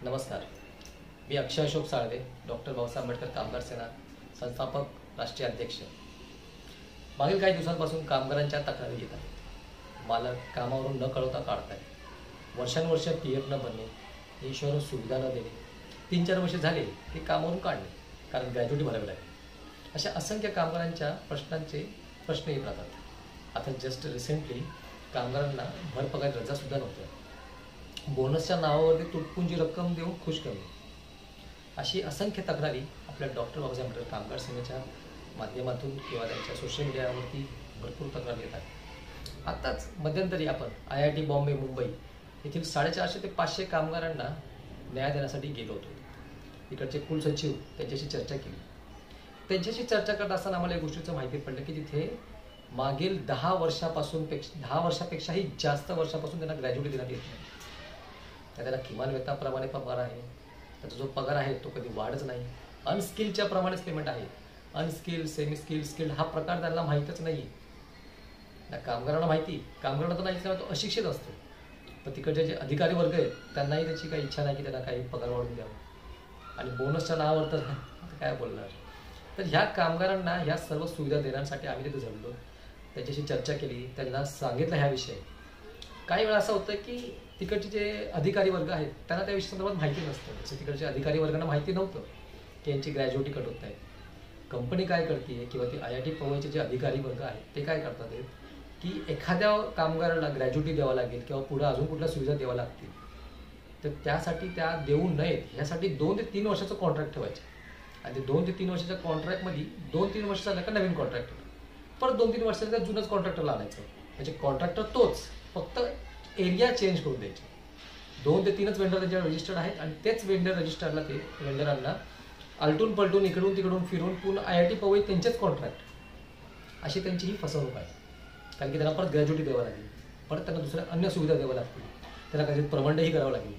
नमस्कार. मी अक्षय अशोक साळवे, डॉक्टर बाबासाहेब आंबेडकर कामगार सेना संस्थापक, राष्ट्रीय अध्यक्ष. मागील काही दिवसांपासून कामगारांच्या तक्रारी येत आहेत. मालक कामावरून न कळवता काढत आहेत. वर्षानुवर्ष PF न भरणे, इन्शुरन्स सुविधा न देणे, 3-4 वर्षे झाले ते कामावरून काढणे कारण ग्रॅज्युटी भरावी लागेल. अशा असंख्य कामगारांच्या प्रश्न येत राहतात. आता जस्ट रिसेंटली कामगारांना भरपगार रजासुद्धा नव्हत्या. बोनसच्या नावावरती तुटपुंजी रक्कम देऊन खुश करणे, अशी असंख्य तक्रारी आपल्या डॉक्टर बाबासाहेब आंबेडकर कामगार सेनेच्या माध्यमातून किंवा त्यांच्या सोशल मीडियावरती भरपूर तक्रारी येत आहेत. आत्ताच मध्यंतरी आपण IIT बॉम्बे मुंबई येथील 450 ते 500 कामगारांना न्याय देण्यासाठी गेलो होतो. इकडचे कुलसचिव त्यांच्याशी चर्चा केली. त्यांच्याशी चर्चा करत असताना आम्हाला एक गोष्टीचं माहिती पडलं की तिथे मागील 10 वर्षापेक्षाही जास्त वर्षापासून त्यांना ग्रॅज्युटी देण्यात येत नाही. त्याला किमान वेतनाप्रमाणे पगार आहे, त्याचा जो पगार आहे तो कधी वाढच नाही. अनस्किलच्या प्रमाणेच पेमेंट आहे. अनस्किल, सेमी स्किल, स्किल्ड हा प्रकार त्यांना माहीतच नाही. कामगारांना माहिती, कामगारांना तर नाही, तो अशिक्षित असतो. पण तिकडचे जे अधिकारी वर्ग आहेत त्यांनाही त्याची काही इच्छा नाही की त्यांना काही पगार वाढवून द्यावं. आणि बोनसच्या नावावर तर काय बोलणार. तर ह्या कामगारांना ह्या सर्व सुविधा देण्यासाठी आम्ही तिथे जमलो, त्यांच्याशी चर्चा केली, त्यांना सांगितलं ह्याविषयी. काही वेळा असं होतं की तिकडचे जे अधिकारी वर्ग आहेत त्यांना त्या विषयासंदर्भात माहिती नसतं. जसं तिकडच्या अधिकारी वर्गांना माहिती नव्हतं की यांची ग्रॅज्युटी कट होत आहे. कंपनी काय करते किंवा ती IIT पवईचे जे अधिकारी वर्ग आहेत ते काय करतात की एखाद्या कामगाराला ग्रॅज्युटी द्यावं लागेल किंवा पुढे अजून कुठल्या सुविधा द्याव्या लागतील, तर त्यासाठी त्या देऊ नयेत यासाठी 2 ते 3 वर्षाचं कॉन्ट्रॅक्ट ठेवायचे. आणि ते 2 ते 3 वर्षाच्या कॉन्ट्रॅक्टमध्ये 2-3 वर्ष झालं का नवीन कॉन्ट्रॅक्टर, परत 2-3 वर्षाचा त्या जुनंच कॉन्ट्रॅक्टरला आणायचं. म्हणजे कॉन्ट्रॅक्टर तोच, फक्त एरिया चेंज करून द्यायचे. 2 ते 3च वेंडर त्यांच्यावर रजिस्टर्ड आहेत आणि तेच वेंडरांना आलटून पलटून इकडून तिकडून फिरून पुन्हा IIT पवई त्यांचेच कॉन्ट्रॅक्ट, अशी त्यांची ही फसवणूक आहे. कारण की त्यांना परत ग्रॅज्युटी द्यावं लागेल, परत त्यांना दुसऱ्या अन्य सुविधा द्याव्या लागतील, त्यांना काही प्रबंधही करावं लागेल.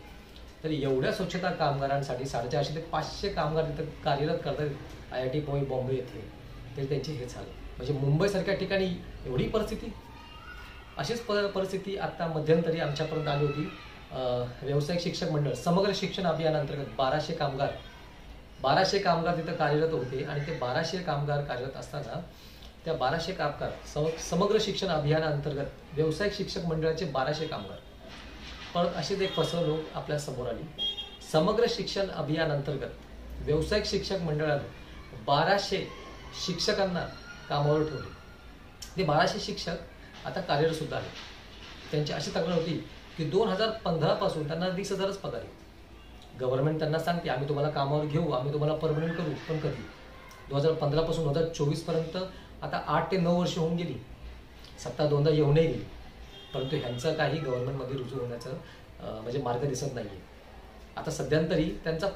तर एवढ्या स्वच्छता कामगारांसाठी 450 ते 500 कामगार तिथं कार्यरत करतात IIT पवई बॉम्बे येथे. तरी त्यांची हे झालं. म्हणजे मुंबईसारख्या ठिकाणी एवढी परिस्थिती. अशीच परिस्थिती आत्ता मध्यंतरी आमच्यापर्यंत आली होती. व्यावसायिक शिक्षक मंडळ समग्र शिक्षण अभियानांतर्गत 1200 कामगार तिथं कार्यरत होते. आणि ते 1200 कामगार कार्यरत असताना त्या 1200 कामगार समग्र शिक्षण अभियानांतर्गत व्यावसायिक शिक्षक मंडळाचे 1200 कामगार, परत अशीच एक फसवणूक आपल्या समोर आली. समग्र शिक्षण अभियानांतर्गत व्यावसायिक शिक्षक मंडळाने 1200 शिक्षकांना कामावर ठेवले. ते 1200 शिक्षक आता कार्यरत सुद्धा आहेत. त्यांची अशी तक्रार होती की 2015 पासून त्यांना 20,000च पगार आहे. गव्हर्नमेंट त्यांना सांगते आम्ही तुम्हाला कामावर घेऊ, आम्ही तुम्हाला परमनंट करू, पण कधी 2015 पासून 2024 पर्यंत आता 8 ते 9 वर्ष होऊन गेली. सत्ता दोनदा येऊनही गेली, परंतु ह्यांचं काही गव्हर्नमेंटमध्ये रुजू होण्याचं म्हणजे मार्ग दिसत नाही आहे. आता सध्यांतरी त्यांचा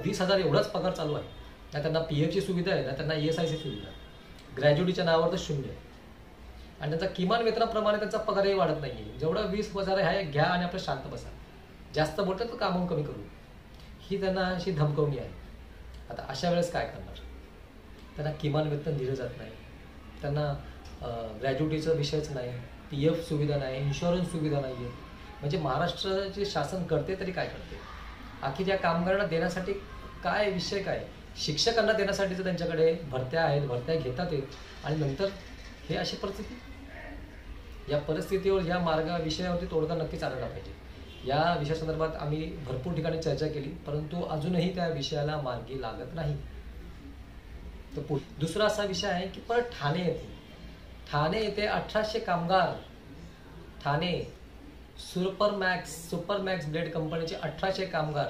20,000 एवढाच पगार चालू आहे. ना त्यांना PFची सुविधा आहे, ना त्यांना ESIची सुविधा. ग्रॅज्युटीच्या नावावर तर 0. आणि त्यांचा किमान वेतनाप्रमाणे त्यांचा पगारही वाढत नाही आहे. जेवढा 20,000 आहे घ्या आणि आपलं शांत बसा. जास्त बोलतात तर कामं कमी करू, ही त्यांना अशी धमकवणी आहे. आता अशा वेळेस काय करणार. त्यांना किमान वेतन दिलं जात नाही, त्यांना ग्रॅज्युटीचा विषयच नाही, PF सुविधा नाही, इन्शुरन्स सुविधा नाही आहे. म्हणजे महाराष्ट्राचे शासन करते तरी काय करते. आखी त्या कामगारांना देण्यासाठी काय विषय काय. शिक्षकांना देण्यासाठी तर त्यांच्याकडे भरत्या आहेत, भरत्या घेतात आणि नंतर हे अशी परिस्थिती. या परिस्थितीवर या विषयावरती तोडगा नक्कीच आलेला पाहिजे. या विषयासंदर्भात आम्ही भरपूर ठिकाणी चर्चा केली, परंतु अजूनही त्या विषयाला मार्गी लागत नाही. तर दुसरा असा विषय आहे की परत ठाणे येथे 1800 कामगार, ठाणे सुपरमॅक्स ब्लेड कंपनीचे 1800 कामगार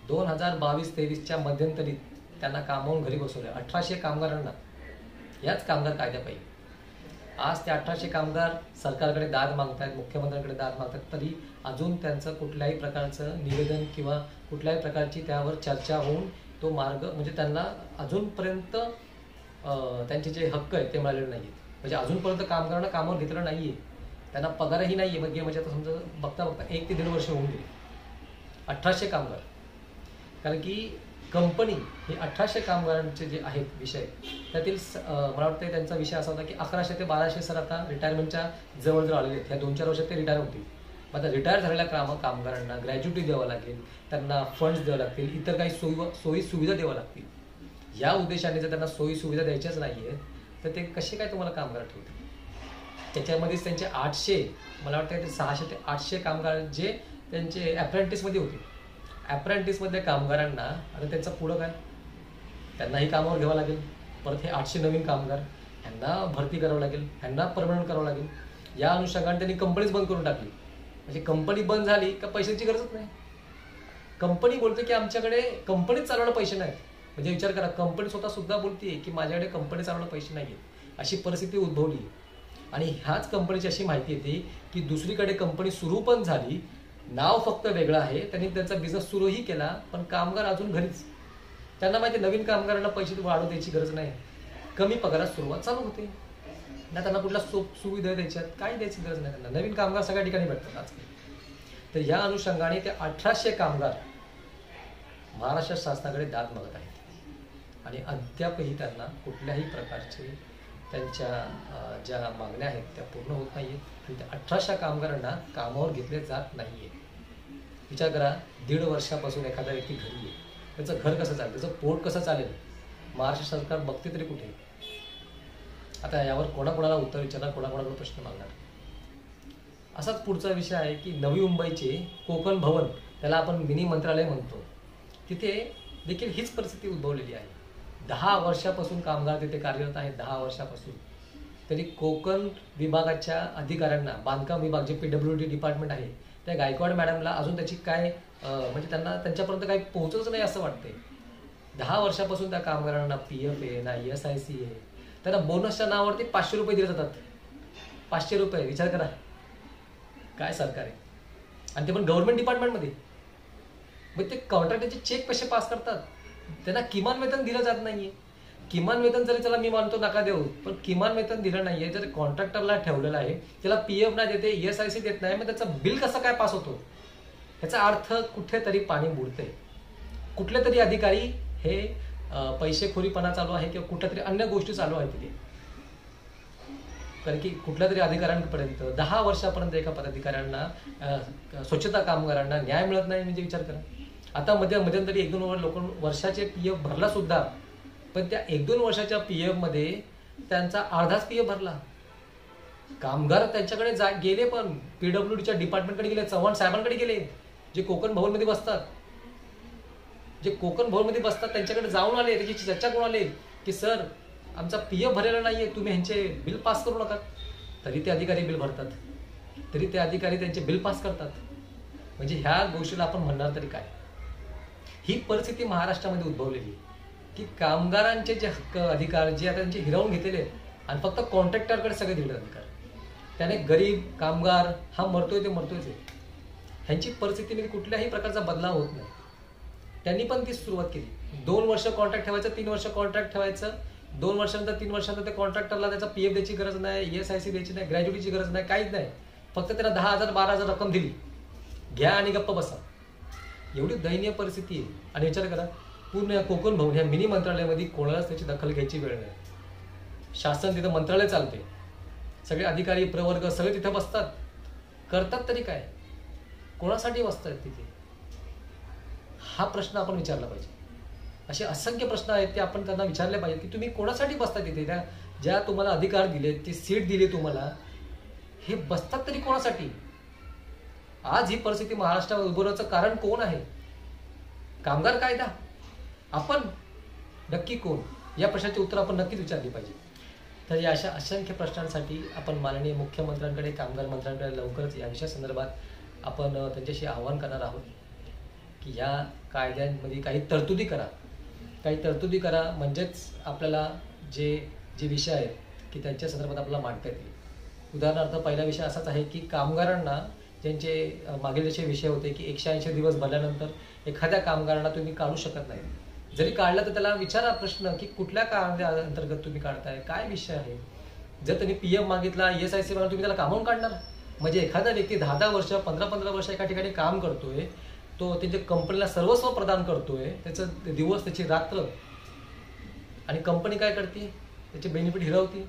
2022-23च्या मध्यंतरी त्यांना कामावून घरी बसवले. 1800 कामगारांना याच कामगार कायद्यापायी. आज ते 1800 कामगार सरकारकडे दाद मागतायत, मुख्यमंत्र्यांकडे दाद मागतात, तरी अजून त्यांचं कुठल्याही प्रकारचं निवेदन किंवा कुठल्याही प्रकारची त्यावर चर्चा होऊन तो मार्ग म्हणजे त्यांना अजूनपर्यंत त्यांचे जे हक्क आहेत ते मिळालेले नाही आहेत. म्हणजे अजूनपर्यंत कामगारांना कामावर घेतलं नाही आहे, त्यांना पगारही नाही आहे. मग म्हणजे आता समजा बघता 1 ते 1.5 वर्ष होऊन गेली. 1800 कामगार. कारण की कंपनी हे 1800 कामगारांचे जे आहेत विषय त्यातील मला वाटतं त्यांचा विषय असा होता की 1100 ते 1200 सर आता रिटायरमेंटच्या जवळ आलेले आहेत. ह्या 2-4 वर्षात ते रिटायर होतील. आता रिटायर झालेल्या कामगारांना ग्रॅज्युटी द्यावं लागेल, त्यांना फंड्स द्यावं लागतील, इतर काही सोयी सुविधा द्यावं लागतील. या उद्देशाने जर त्यांना सोयी सुविधा द्यायच्याच नाही आहेत तर ते कसे काय तुम्हाला कामगार ठेवतील? त्याच्यामध्येच त्यांचे 800, मला वाटतं ते 600 ते 800 कामगार जे त्यांचे अप्रेंटिसमध्ये होते. अप्रेंटिसमधल्या कामगारांना आता त्यांचं पुढं काय? त्यांनाही कामावर घ्यावं लागेल. परत हे 800 नवीन कामगार ह्यांना भरती करावं लागेल, ह्यांना परमनंट करावं लागेल. या अनुषंगाने त्यांनी कंपनीच बंद करून टाकली. म्हणजे कंपनी बंद झाली का पैशांची गरजच नाही. कंपनी बोलते की आमच्याकडे कंपनीच चालवायला पैसे नाहीत. म्हणजे विचार करा, कंपनी स्वतः सुद्धा बोलते की माझ्याकडे कंपनी चालवायला पैसे नाही आहेत. अशी परिस्थिती उद्भवली. आणि ह्याच कंपनीची अशी माहिती येते की दुसरीकडे कंपनी सुरू पण झाली, नाव फक्त वेगळं आहे, त्यांनी त्यांचा बिझनेस सुरूही केला, पण कामगार अजून घरीच. त्यांना माहिती नवीन कामगारांना पैसे वाढवून द्यायची गरज नाही, कमी पगारात सुरुवात चालू होते ना. त्यांना कुठल्या सुविधा द्यायच्यात, काही द्यायची गरज नाही. त्यांना नवीन कामगार सगळ्या ठिकाणी भेटतात आजकाल. तर या अनुषंगाने ते 1800 कामगार महाराष्ट्र शासनाकडे दाद मागत आहेत आणि अद्यापही त्यांना कुठल्याही प्रकारचे त्यांच्या ज्या मागण्या आहेत त्या पूर्ण होत नाही आहेत. त्या 1800 कामगारांना कामावर घेतले जात नाही आहे. विचार करा, 1.5 वर्षापासून एखादा व्यक्ती घरी आहे, त्याचं घर कसं चालेल, त्याचं पोट कसं चालेल? महाराष्ट्र सरकार बघते तरी कुठे? आता यावर कोणाकोणाला उत्तर विचारणार, कोणाकोणाला प्रश्न मागणार? असाच पुढचा विषय आहे की नवी मुंबईचे कोकण भवन, त्याला आपण मिनी मंत्रालय म्हणतो, तिथे देखील हीच परिस्थिती उद्भवलेली आहे. 10 वर्षापासून कामगार तिथे कार्यरत आहेत. 10 वर्षापासून तरी कोकण विभागाच्या अधिकाऱ्यांना, बांधकाम विभाग जे PWD डिपार्टमेंट आहे, त्या गायकवाड मॅडमला अजून त्याची काय म्हणजे त्यांना त्यांच्यापर्यंत काही पोहोचतच नाही असं वाटते. 10 वर्षापासून त्या कामगारांना PF आहे ना, ESIC आहे. त्यांना बोनसच्या नावावरती 500 रुपये दिले जातात. 500 रुपये, विचार करा काय सरकार आहे. आणि ते पण गव्हर्नमेंट डिपार्टमेंटमध्ये. मग ते कॉन्ट्रॅक्टरचे चेक कसे पास करतात? त्यांना किमान वेतन दिलं जात नाहीये. किमान वेतन जरी त्याला मी मानतो नका देऊ, पण किमान वेतन दिलं नाहीये. जर कॉन्ट्रॅक्टरला ठेवलेलं आहे, त्याला PF नाही देते, ESIC देत नाही, मग त्याचं बिल कसं काय पास होतो? ह्याचा अर्थ कुठेतरी पाणी बुडते. कुठले तरी अधिकारी हे पैसेखोरीपणा चालू आहे किंवा कुठल्या तरी अन्य गोष्टी चालू आहेत तिथे. कारण की कुठल्या तरी अधिकाऱ्यांपर्यंत 10 वर्षापर्यंत एका पदाधिकाऱ्यांना, स्वच्छता कामगारांना न्याय मिळत नाही. म्हणजे विचार करा, आता मध्यंतरी 1-2 वर्षाचे PF भरला सुद्धा, पण त्या 1-2 वर्षाच्या PF मध्ये त्यांचा अर्धाच PF भरला. कामगार त्यांच्याकडे गेले, पण PWDच्या डिपार्टमेंटकडे गेले, चव्हाण साहेबांकडे गेले, जे कोकण भवनमध्ये बसतात. त्यांच्याकडे जाऊन आले, त्याची चर्चा करून आले की सर आमचा PF भरलेला नाहीये, तुम्ही ह्यांचे बिल पास करू नका. तरी ते अधिकारी बिल भरतात, तरी ते अधिकारी त्यांचे बिल पास करतात. म्हणजे ह्या गोष्टीला आपण म्हणणार तरी काय? ही परिस्थिती महाराष्ट्रामध्ये उद्भवलेली की कामगारांचे जे हक्क अधिकार जे आता त्यांचे हिरावून घेतलेले आणि फक्त कॉन्ट्रॅक्टरकडे सगळे दिले अधिकार. त्याने गरीब कामगार हा मरतोय ते मरतोयच आहे. ह्यांची परिस्थितीमध्ये कुठल्याही प्रकारचा बदलाव होत नाही. त्यांनी पण ती सुरुवात केली. 2 वर्ष कॉन्ट्रॅक्ट ठेवायचं, 3 वर्ष कॉन्ट्रॅक्ट ठेवायचं. 2 वर्षानंतर 3 वर्षानंतर त्या कॉन्ट्रॅक्टरला त्याचा PF द्यायची गरज नाही, ESIC द्यायची नाही, ग्रॅज्युटीची गरज नाही, काहीच नाही. फक्त त्याला 10,000-12,000 रक्कम दिली, घ्या आणि गप्प बसा. एवढी दयनीय परिस्थिती आहे. आणि विचार करा, पूर्ण या कोकण भवन ह्या मिनी मंत्रालयामध्ये कोणालाच त्याची दखल घ्यायची वेळ नाही. शासन तिथं मंत्रालय चालते, सगळे अधिकारी प्रवर्ग सगळे तिथं बसतात, करतात तरी काय? कोणासाठी बसतात तिथे? हा प्रश्न आपण विचारला पाहिजे. असे असंख्य प्रश्न आहेत ते आपण त्यांना विचारले पाहिजे की तुम्ही कोणासाठी बसता तिथे? त्या ज्या तुम्हाला अधिकार दिले, ती सीट दिली तुम्हाला, हे बसतात तरी कोणासाठी? आज ही परिस्थिती महाराष्ट्रात उद्भवण्याचं कारण कोण आहे? कामगार कायदा? आपण नक्की कोण? या प्रश्नाची उत्तर आपण नक्कीच विचारली पाहिजे. तर या अशा असंख्य प्रश्नांसाठी आपण माननीय मुख्यमंत्र्यांकडे, कामगार मंत्र्यांकडे लवकरच या विषयासंदर्भात आपण त्यांच्याशी आवाहन करणार आहोत की या कायद्यांमध्ये काही तरतुदी करा, म्हणजेच आपल्याला जे विषय आहेत की त्यांच्या संदर्भात आपल्याला मांडता येतील. उदाहरणार्थ पहिला विषय असाच आहे की कामगारांना ज्यांचे मागील जे विषय होते की 180 दिवस भरल्यानंतर एखाद्या कामगारांना तुम्ही काढू शकत नाही. जरी काढलं तर त्याला विचारा प्रश्न की कुठल्या कायद्या अंतर्गत तुम्ही काढताय, काय विषय आहे. जर त्यांनी PF मागितला, ESIC मागितला, तुम्ही त्याला कामावून काढणार? म्हणजे एखादा व्यक्ती 10-10 वर्ष, 15-15 वर्ष एका ठिकाणी काम करतोय, तो त्यांच्या कंपनीला सर्वस्व प्रदान करतोय, त्याचं दिवस त्याची रात्र, आणि कंपनी काय करते? त्याचे बेनिफिट हिरावते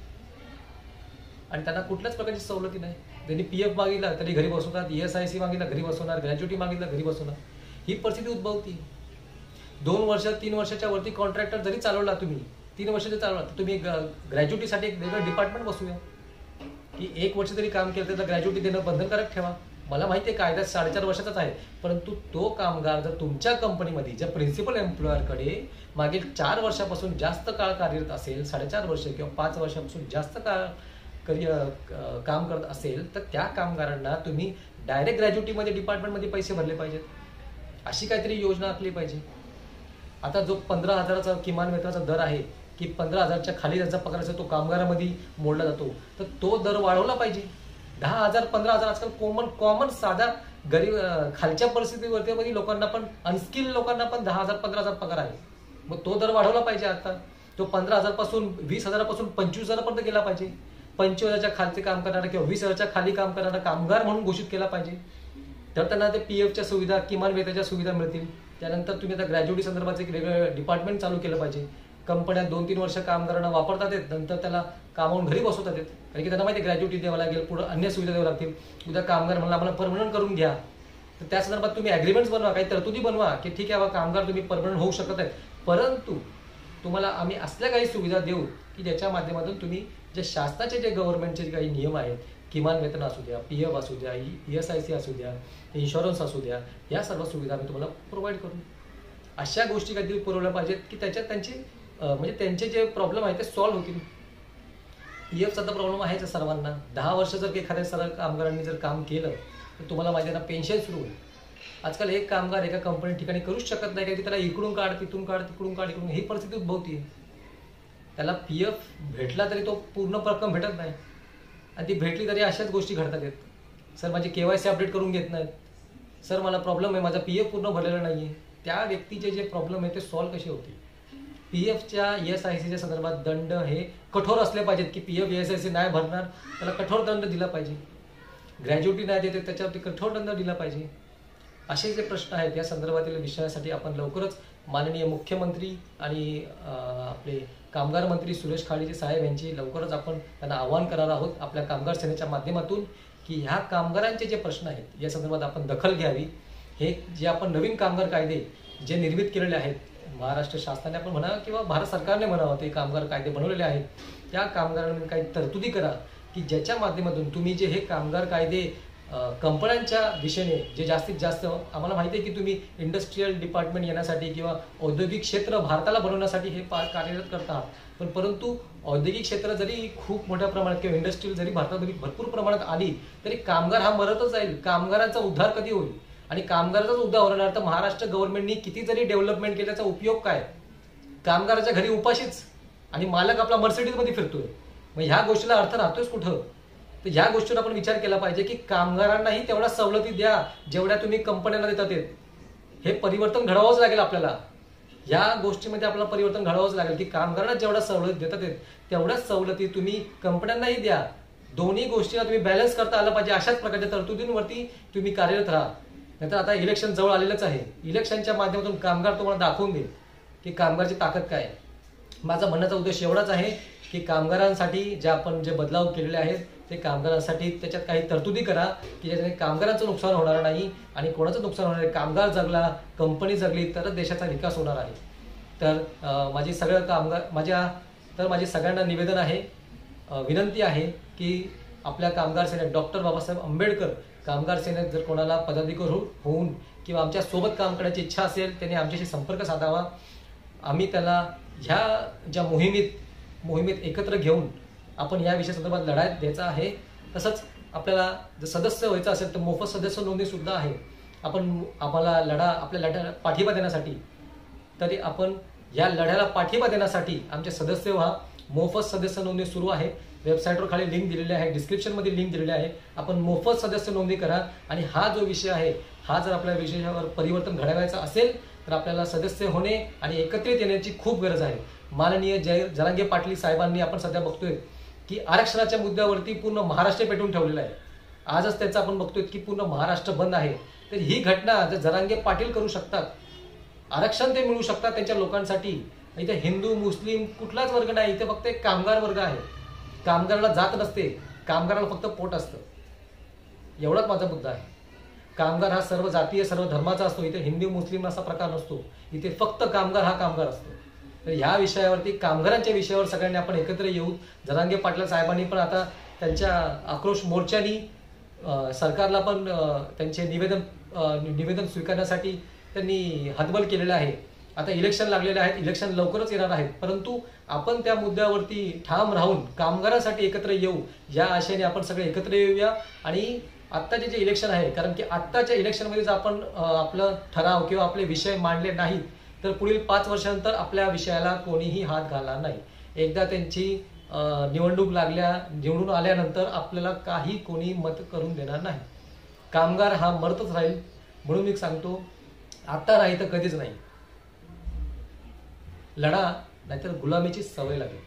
आणि त्यांना कुठल्याच प्रकारची सवलती नाही. त्यांनी PF मागितला तरी घरी बसवतात, ESIC मागितला घरी बसवणार, ग्रॅज्युटी मागितला घरी बसवणार. ही परिस्थिती उद्भवती. 2 वर्ष 3 वर्षाच्या वरती कॉन्ट्रॅक्टर जरी चालवला तुम्ही, 3 वर्ष जरी चालवला, तुम्ही ग्रॅज्युटीसाठी एक वेगळं डिपार्टमेंट बसूया की 1 वर्ष जरी काम केलं तर ग्रॅज्युटी देणं बंधनकारक ठेवा. मला माहिती आहे कायदा 4.5 वर्षाचाच आहे, परंतु तो कामगार जर तुमच्या कंपनीमध्ये ज्या प्रिन्सिपल एम्प्लॉयरकडे मागील 4 वर्षापासून जास्त काळ कार्यरत असेल, 4.5 वर्ष किंवा 5 वर्षापासून जास्त काळ काम करत असेल, तर त्या कामगारांना तुम्ही डायरेक्ट ग्रॅज्युटीमध्ये डिपार्टमेंटमध्ये पैसे भरले पाहिजेत. अशी काहीतरी योजना आखली पाहिजे. आता जो 15,000चा किमान वेतनाचा दर आहे की 15,000च्या खाली ज्याचा पगार असेल तो कामगारामध्ये मोडला जातो, तर तो दर वाढवला पाहिजे. 10,000 15,000 आजकाल कॉमन साधा गरीब खालच्या परिस्थितीवरती लोकांना पण, अनस्किल्ड लोकांना पण 10,000 15,000 पगार आहे. मग तो दर वाढवला पाहिजे. आता तो 15,000 पासून 20,000 पासून 25,000 पर्यंत गेला पाहिजे. 25,000च्या खालचे काम करणारा किंवा 20,000च्या खाली काम करणारा कामगार म्हणून घोषित केला पाहिजे. तर त्यांना ते PFच्या सुविधा, किमान वेतनाच्या सुविधा मिळतील. त्यानंतर तुम्ही आता ग्रॅज्युटी संदर्भाचं एक वेगळं डिपार्टमेंट चालू केलं पाहिजे. कंपन्या 2-3 वर्ष कामगारांना वापरतात येत, नंतर त्याला कामावून घरी बसवतात येत, कारण की त्यांना माहिती ग्रॅज्युटी द्यावं लागेल, पुढे अन्य सुविधा द्यावं लागतील. उद्या कामगार म्हणून आम्हाला परमनंट करून घ्या, तर त्या संदर्भात तुम्ही ॲग्रीमेंट्स बनवा, काही तरतुदी बनवा की ठीक आहे कामगार तुम्ही परमनंट होऊ शकत आहे, परंतु तुम्हाला आम्ही असल्या काही सुविधा देऊ की ज्याच्या माध्यमातून तुम्ही जे शासनाचे जे गव्हर्नमेंटचे काही नियम आहेत, किमान वेतन असू द्या, PF असू द्या, ESIC असू द्या, इन्शुरन्स असू द्या, या सर्व सुविधा आम्ही तुम्हाला प्रोव्हाइड करू. अशा गोष्टी काहीतरी पुरवल्या पाहिजेत की त्याच्यात म्हणजे त्यांचे जे प्रॉब्लेम आहेत ते सॉल्व्ह होतील. PFचा तर प्रॉब्लेम आहेच सर्वांना. 10 वर्ष जर एखाद्या सर्व कामगारांनी जर काम केलं तर तुम्हाला माहिती आहे ना, पेन्शन सुरू होईल. आजकाल एक कामगार एका कंपनी ठिकाणी करूच शकत नाही, की त्याला इकडून काढ तिथून काढ तिकडून काढ इकडून, ही परिस्थिती उद्भवती. त्याला PF भेटला तरी तो पूर्ण रक्कम भेटत नाही, आणि ती भेटली तरी अशाच गोष्टी घडतात आहेत. सर माझी KYC अपडेट करून घेत नाहीत, सर मला प्रॉब्लेम आहे, माझा PF पूर्ण भरलेला नाही आहे. त्या व्यक्तीचे जे प्रॉब्लेम आहे ते सॉल्व्ह कसे होतील. PFच्या ESICच्या संदर्भात दंड हे कठोर असले पाहिजेत की PF ESIC नाही भरणार त्याला कठोर दंड दिला पाहिजे. ग्रॅज्युटी नाही देते त्याच्यावरती कठोर दंड दिला पाहिजे. असे जे प्रश्न आहेत या संदर्भातील विषयासाठी आपण लवकरच माननीय मुख्यमंत्री आणि आपले कामगार मंत्री सुरेश खाडीजी साहेब यांची लवकरच आपण त्यांना आवाहन करणार आहोत आपल्या कामगार सेनेच्या माध्यमातून की ह्या कामगारांचे जे प्रश्न आहेत या संदर्भात आपण दखल घ्यावी. हे जे आपण नवीन कामगार कायदे जे निर्मित केलेले आहेत, महाराष्ट्र शासनाने आपण म्हणा किंवा भारत सरकारने म्हणावं, ते कामगार कायदे बनवलेले आहेत, त्या कामगारांमध्ये काही तरतुदी करा की ज्याच्या माध्यमातून तुम्ही जे हे कामगार कायदे कंपन्यांच्या दिशेने जे जास्तीत जास्त, आम्हाला माहिती आहे की तुम्ही इंडस्ट्रीयल डिपार्टमेंट येण्यासाठी किंवा औद्योगिक क्षेत्र भारताला बनवण्यासाठी हे कार्यरत करत आहात, पण परंतु औद्योगिक क्षेत्र जरी खूप मोठ्या प्रमाणात किंवा इंडस्ट्रियल जरी भारतात भरपूर प्रमाणात आली तरी कामगार हा मरतच जाईल. कामगारांचा उद्धार कधी होईल आणि कामगाराचाच उद्धार होणार तर महाराष्ट्र गव्हर्नमेंटनी किती जरी डेव्हलपमेंट केल्याचा उपयोग काय. कामगाराच्या घरी उपाशीच आणि मालक आपला मर्सिडीजमध्ये फिरतोय, मग ह्या गोष्टीला अर्थ राहतोच कुठं. तर ह्या गोष्टीवर आपण विचार केला पाहिजे की कामगारांनाही तेवढ्या सवलती द्या जेवढ्या तुम्ही कंपन्यांना देतात. हे परिवर्तन घडवावंच लागेल आपल्याला. या गोष्टीमध्ये आपल्याला परिवर्तन घडवावंच लागेल की कामगारांना जेवढ्या सवलती देतात तेवढ्याच सवलती तुम्ही कंपन्यांनाही द्या. दोन्ही गोष्टीला तुम्ही बॅलन्स करता आलं पाहिजे. अशाच प्रकारच्या तरतुदींवरती तुम्ही कार्यरत राहा. नाहीतर आता इलेक्शन जवळ आलेलंच आहे. इलेक्शनच्या माध्यमातून कामगार तुम्हाला दाखवून देईल की कामगारची ताकद काय आहे. माझा म्हणण्याचा उद्देश एवढाच आहे की कामगारांसाठी जे बदलाव केलेले आहेत ते कामगारांसाठी त्याच्यात काही तरतुदी करा की ज्याच्याने कामगारांचं नुकसान होणार नाही आणि कोणाचं नुकसान होणार आहे. कामगार जगला, कंपनी जगली तरच देशाचा विकास होणार आहे. तर माझी सगळ्यांना निवेदन आहे, विनंती आहे की आपल्या कामगार सेनेत डॉक्टर बाबासाहेब आंबेडकर कामगार सेनेत जर कोणाला पदाधिकारी होऊन किंवा आमच्या सोबत काम करण्याची इच्छा असेल त्यांनी आमच्याशी संपर्क साधावा. आम्ही त्याला ह्या ज्या मोहिमेत एकत्र घेऊन आपण या विषया संदर्भात लढा द्यायचा आहे. तसंच आपल्याला जर सदस्य व्हायचं असेल तर मोफत सदस्य नोंदणी सुद्धा आहे. आपल्या लढ्याला पाठिंबा देण्यासाठी, तरी आपण या लढ्याला पाठिंबा देण्यासाठी आमचे सदस्य व्हा. मोफत सदस्य नोंदणी सुरू आहे. वेबसाईटवर खाली लिंक दिलेली आहे, डिस्क्रिप्शनमध्ये लिंक दिलेली आहे. आपण मोफत सदस्य नोंदणी करा आणि हा जो विषय आहे हा जर आपल्या विषयावर परिवर्तन घडवायचं असेल तर आपल्याला सदस्य होणे आणि एकत्रित येण्याची खूप गरज आहे. माननीय जरांगे पाटील साहेबांनी आपण सध्या बघतोय की आरक्षणाच्या मुद्द्यावरती पूर्ण महाराष्ट्र पेटून ठेवलेला आहे. आजच त्याचं आपण बघतोय की पूर्ण महाराष्ट्र बंद आहे. तर ही घटना जर जरांगे पाटील करू शकतात, आरक्षण ते मिळू शकतात त्यांच्या लोकांसाठी. इथे हिंदू मुस्लिम कुठलाच वर्ग नाही, इथे फक्त एक कामगार वर्ग आहे. कामगाराला जात नसते, कामगाराला फक्त पोट असतं. एवढाच माझा मुद्दा आहे. कामगार हा सर्व जातीय सर्व धर्माचा असतो. इथे हिंदू मुस्लिम असा प्रकार नसतो. इथे फक्त कामगार हा कामगार असतो. तर ह्या विषयावरती, कामगारांच्या विषयावर सगळ्यांनी आपण एकत्र येऊ. जरांगे पाटील साहेबांनी पण आता त्यांच्या आक्रोश मोर्चानी सरकारला पण त्यांचे निवेदन स्वीकारण्यासाठी त्यांनी हातबल केलेलं आहे. आता इलेक्शन लागलेले आहेत, इलेक्शन लवकरच येणार आहेत, परंतु आपण त्या मुद्द्यावरती ठाम राहून कामगारांसाठी एकत्र येऊ, या आशेने आपण सगळे एकत्र येऊया. आणि आत्ताचे जे इलेक्शन आहे, कारण की आत्ताच्या इलेक्शनमध्ये जर आपण आपलं ठराव किंवा आपले विषय मांडले नाहीत तर पुढील 5 वर्षानंतर आपल्या विषयाला कोणीही हात घालणार नाही. एकदा त्यांची निवडून आल्यानंतर आपल्याला काही कोणी मत करून देणार नाही. कामगार हा मरतच राहील. म्हणून मी सांगतो, आता नाही तर कधीच नाही. लढा, नाहीतर गुलामीची सवय लागेल.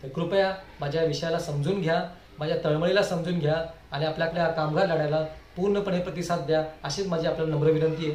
तर कृपया माझ्या विषयाला समजून घ्या, माझ्या तळमळीला समजून घ्या आणि आपल्याकडे कामगार लढ्याला पूर्णपणे प्रतिसाद द्या, अशीच माझी आपल्याला नम्र विनंती आहे.